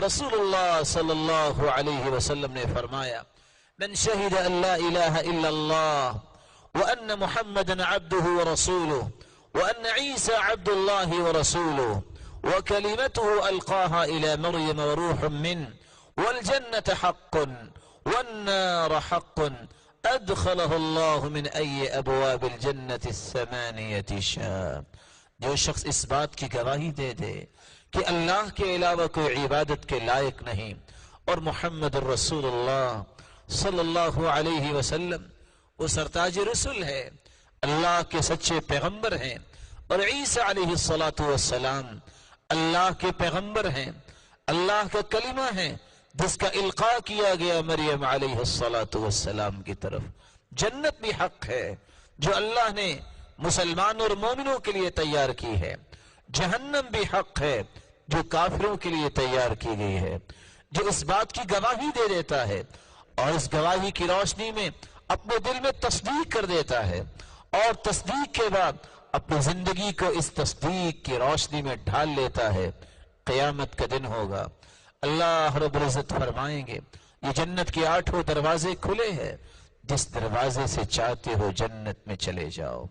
रसूलुल्लाह सल्लल्लाहु अलैहि वसल्लम ने फरमाया, मन शहीद अल्ला इलाहा इल्लल्लाह व अन्न मुहम्मदन अब्दुहु व रसूलुहु व अन्न ईसा अब्दुल्लाहि व रसूलुहु व कलिमतुहु अलकाहा इला मरियम व रूहुम मिन्हु वल जन्नत हक्कुन वन्नार हक्कुन अदखलहु अल्लाहु मिन अय्यि अबवाबिल जन्नति समानियति शाअ। जो शख्स इस बात की गवाही दे दे कि अल्लाह के अलावा कोई इबादत के लायक नहीं और मोहम्मद रसूलुल्लाह सल्लल्लाहु अलैहि वसल्लम वो सरताज रसूल है, अल्लाह के सच्चे पैगंबर हैं, और ईसा अलैहिस्सलातु वस्सलाम अल्लाह के पैगंबर हैं, अल्लाह का कलिमा है जिसका इल्का किया गया मरियम अलैहिस्सलातु वस्सलाम की तरफ। जन्नत भी हक है जो अल्लाह ने मुसलमान और मोमिनों के लिए तैयार की है, जहन्नम भी हक है जो काफिरों के लिए तैयार की गई है। जो इस बात की गवाही दे देता है और इस गवाही की रोशनी में अपने दिल में तस्दीक कर देता है और तस्दीक के बाद अपनी जिंदगी को इस तस्दीक की रोशनी में ढाल लेता है, क़यामत का दिन होगा। अल्लाह रब्बुल इज़्ज़त फरमाएंगे, ये जन्नत के 8 दरवाजे खुले हैं, जिस दरवाजे से चाहते हो जन्नत में चले जाओ।